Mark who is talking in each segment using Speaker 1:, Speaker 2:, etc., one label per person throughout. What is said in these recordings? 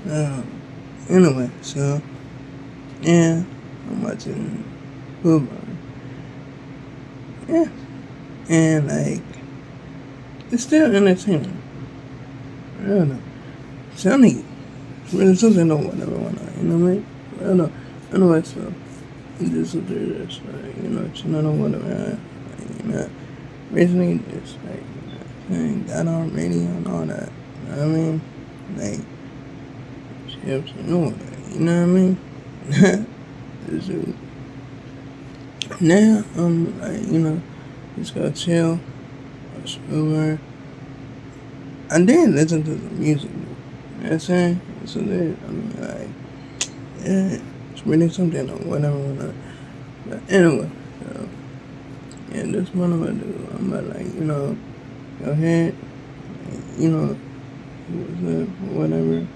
Speaker 1: Uh, anyway, so yeah, I'm watching fubar. Yeah, and like it's still entertaining. I don't know. Sunny, really something or whatever, you know what I mean? I don't know. Anyway, so just do this, like, chilling or whatever. Like, recently just like got on radio and all that. You know what I mean? Like chips and all that. You know what I mean? So, now I'm like, just go chill, watch over. I did listen to some music. You know what I'm saying? So that, I mean, like, yeah, it's really something or whatever. But anyway, so, yeah, that's what I'm gonna do. I'm gonna, like, go ahead, whatever.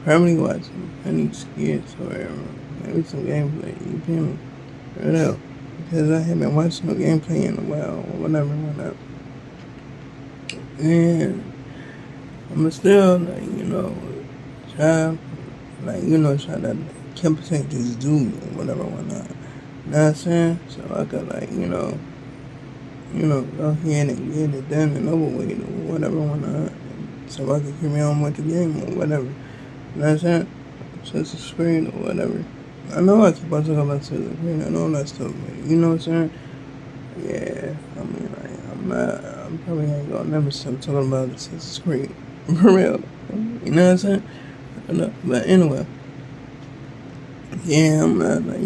Speaker 1: Probably watch any skits or maybe some gameplay, you feel me? Right out. Because I haven't watched no gameplay in a while or whatever. And I'm still, like, try, try to compensate this dude or whatever. You know what I'm saying? So I could, like, go ahead and get it done and over with or whatever. So I could carry on with the game or whatever. You know what I'm saying? Touch the screen or whatever. I know I'm supposed to go back to the screen and all that stuff, but you know what I'm saying? Yeah, I mean, I'm probably ain't gonna never stop talking about the touch the screen. For real. You know what I'm saying? But anyway, yeah, I'm not, like,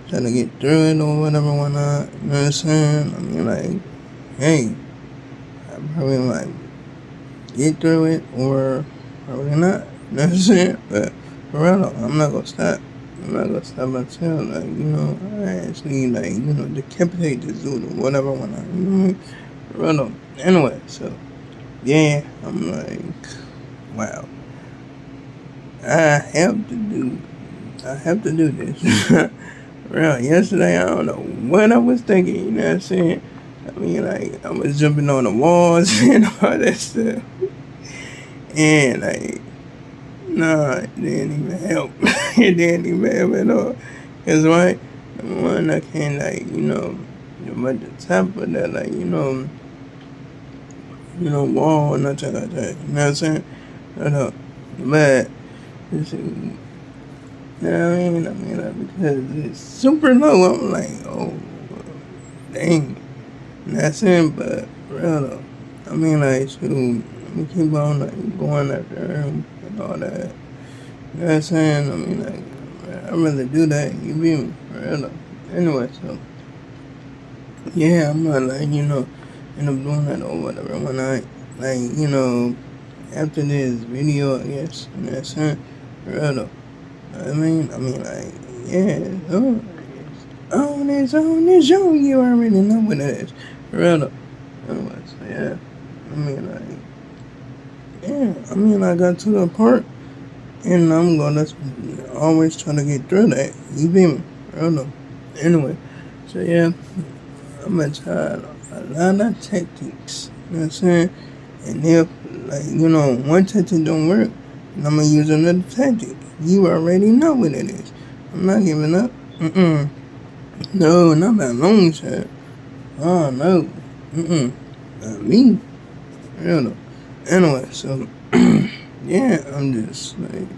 Speaker 1: trying to get through it or whatever, You know what I'm saying? I mean, like, hey, I probably might get through it or probably not. You know what I'm saying? But for real though, I'm not gonna stop. I'm not gonna stop until, like, I actually, like, decapitate this dude or whatever, you know what I mean? For real though. Anyway, so, yeah, I'm like, wow. I have to do this. Real, yesterday, I don't know what I was thinking, you know what I'm saying? I mean, like, I was jumping on the walls and all that stuff. And, like, nah, it didn't even help. It didn't even help at all. Cause why? Number one, I can't, like, at the top of that, like, wall or nothing like that. You know what I'm saying? But it's, you know what I mean? Like, because it's super low. I'm like, oh, dang. You know what I'm saying? But real though. I mean, like, shoot, let me keep on, like, going after him and all that. You know what I'm saying? I mean, like, I'd rather do that. You feel me? For real though. Anyway, so, yeah, I'm not, like, end up doing that or whatever when I, like, after this video, I guess. You know what I'm saying? For real though. I mean, like, yeah, on this show, you already know what it is. For real though. Anyway, so yeah. I mean, like, yeah, I got to the part, and I'm gonna always try to get through that. You feel me? I don't know. Anyway, so yeah, I'm gonna try a lot of tactics. You know what I'm saying? And if, like, one tactic don't work, then I'm gonna use another tactic. You already know what it is. I'm not giving up. No, not that long shot. Oh no. Not me. You know. Anyway, so yeah, I'm just like,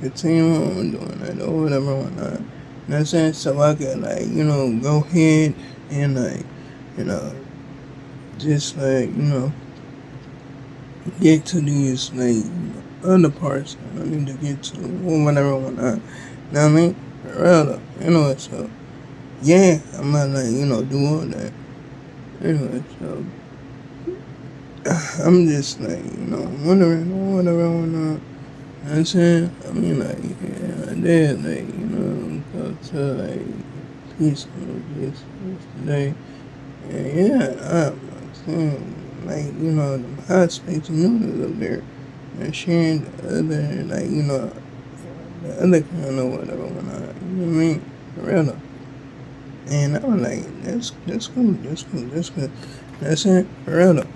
Speaker 1: continue on doing that or whatever, whatnot. You know what I'm saying? So I could, like, go ahead and, like, just, like, get to these, like, other parts that I need to get to or whatever, whatnot. You know what I mean? For real though. Anyway, so yeah, I'm gonna, like, do all that. Anyway, so I'm just, like, wondering or whatever, whatnot. You know what I'm saying? I mean, like, yeah, I did, like, go to, like, Peace yesterday. And yeah, I'm saying, like, the hot space noodles up there. And sharing the other, like, the other kind of whatever, whatnot. You know what I mean? For real though. And I was like, that's cool. That's good. That's it. For real though.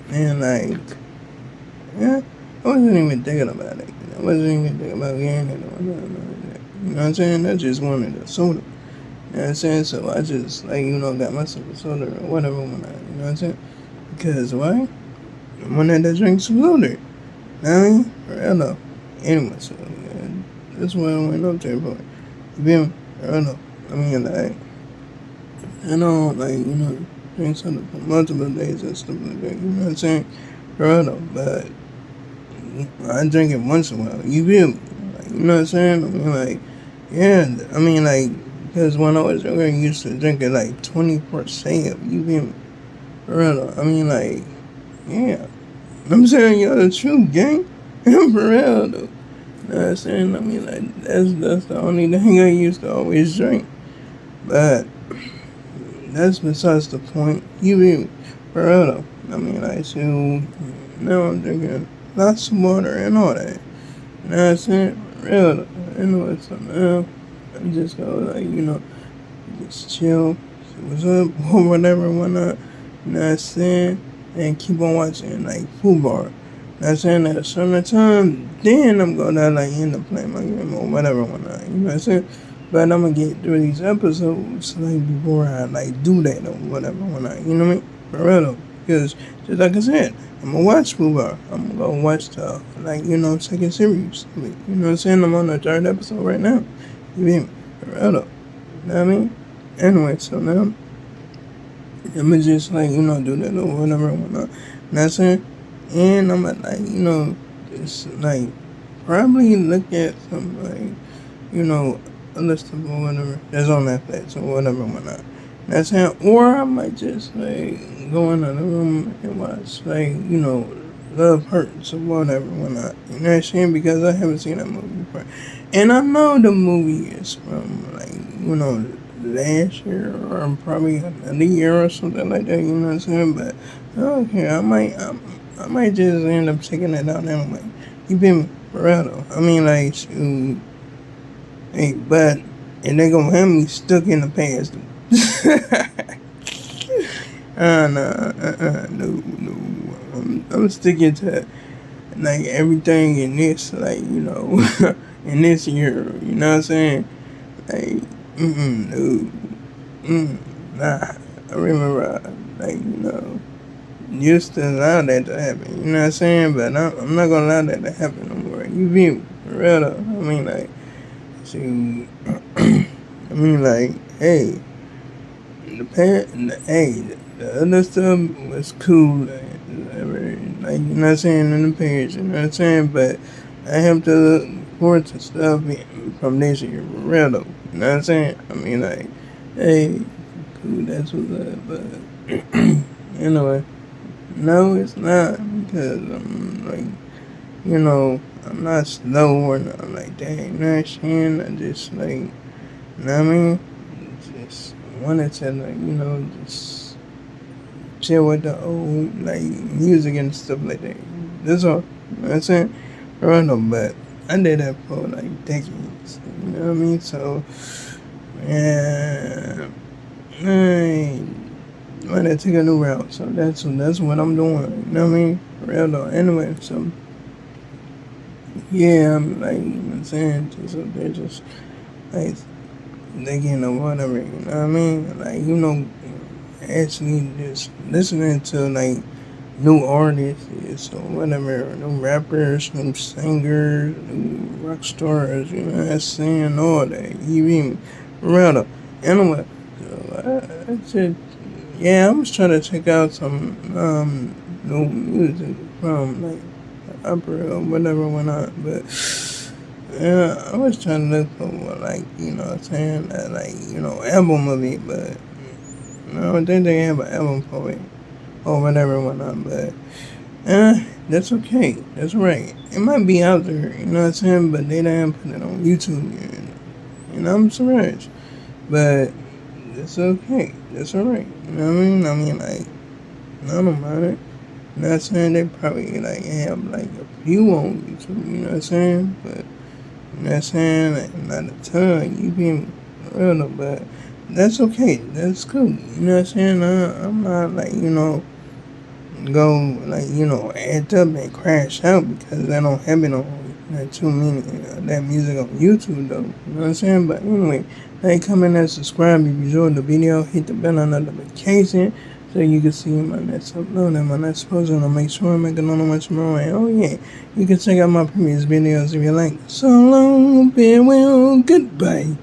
Speaker 1: And, like, yeah, I wasn't even thinking about it. I wasn't even thinking about getting it or nothing like that. You know what I'm saying? I just wanted a soda. You know what I'm saying? So I just, like, got myself a soda or whatever when I, you know what I'm saying? Because why? I wanted to drink some soda. You know what I mean? For real though. Anyway, so yeah, that's what I went up there for. You feel me? For real though. I mean, like, I don't, like, drink soda for multiple days and stuff like that. You know what I'm saying? For real though. But I drink it once in a while. You feel me? Like, you know what I'm saying? I mean, like, yeah. I mean, like, because when I was younger, I used to drink it like 24/7. You feel me? For real though. I mean, like, yeah. I'm saying, yo, the truth, gang. For real though. You know what I'm saying? I mean, like, that's the only thing I used to always drink. But that's besides the point. You feel me? For real though. I mean, like, so now I'm drinking lots of water and all that. You know what I'm saying? For real though. Anyway, so now I'm just gonna, like, just chill, see what's up, or whatever, whatnot. You know what I'm saying? And keep on watching, like, fubar. You know what I'm saying? At a certain time, then I'm gonna, like, end up playing my game or whatever, whatnot. You know what I'm saying? But I'm gonna get through these episodes, like, before I, like, do that or whatever, whatnot. You know what I mean? For real though. Because, just like I said, I'm gonna watch fubar. I'm gonna go watch the, like, second series. You know what I'm saying? I'm on the third episode right now. You feel me? For real though. You know what I mean? Anyway, so now I'ma just, like, do that or whatever, whatnot. You know what I'm saying? And I'ma, like, just, like, probably look at some, like, other stuff or whatever that's on Netflix or whatever, whatnot. You know what I'm saying? Or I might just, like, go in the room and watch, like, Love Hurts or whatever, whatnot. You know what I'm saying? Because I haven't seen that movie before. And I know the movie is from, like, last year or probably another year or something like that, you know what I'm saying? But I don't care. I might just end up checking it out anyway. You feel me? For real though. I mean, like, shoot. Hey, but, and they gonna have me stuck in the past. No. I'm sticking to, like, everything in this, like, in this year, you know what I'm saying? Like, no, nah. I remember, like, used to allow that to happen, you know what I'm saying? But I'm not gonna allow that to happen no more. You feel me? For real though. I mean, like, shoot. I mean, like, hey, the other stuff was cool, like, you know what I'm saying, in the page, you know what I'm saying? But I have to look forward to stuff from this year, for real though, you know what I'm saying? I mean, like, hey, cool, that's what's up, but anyway, no, it's not, because I'm, like, I'm not slow or nothing like that, you know what I'm saying? I just, like, you know what I mean? Just wanted to, like, just chill with the old, like, music and stuff like that. That's all. You know what I'm saying? Random, but I did that for, like, decades. You know what I mean? So, yeah, I want to take a new route. So that's what I'm doing. You know what I mean? For real though. Anyway, so, yeah, I'm, like, you know what I'm saying? Just up there, just, like, thinking of whatever, you know what I mean? Like, actually just listening to, like, new artists or whatever, new rappers, new singers, new rock stars, you know what I'm saying? All that. You mean, rather. Anyway, so I said, yeah, I was trying to check out some new music from, like, opera or whatever went on, but yeah, I was trying to look for, like, you know what I'm saying, that, like, album of it, but I don't think they have an album for it or whatever whatnot, but that's okay. That's right. It might be out there, you know what I'm saying, but they didn't put it on YouTube yet. I'm surprised. But it's okay. That's alright. You know what I mean? I mean, like, I don't mind it. You know what I'm saying? They probably, like, have, like, a few on YouTube, you know what I'm saying? But, you know what I'm saying? Like, not a ton, you feel me? Real though, but that's okay. That's cool. You know what I'm saying? I'm not, like, go like act up and crash out because that don't happen on not too many that music on YouTube though. You know what I'm saying? But anyway, like, comment and subscribe if you enjoyed the video. Hit the bell on notification so you can see my next upload and my next post. And I'll make sure I make another one tomorrow. And oh yeah, you can check out my previous videos if you like. So long, farewell, goodbye.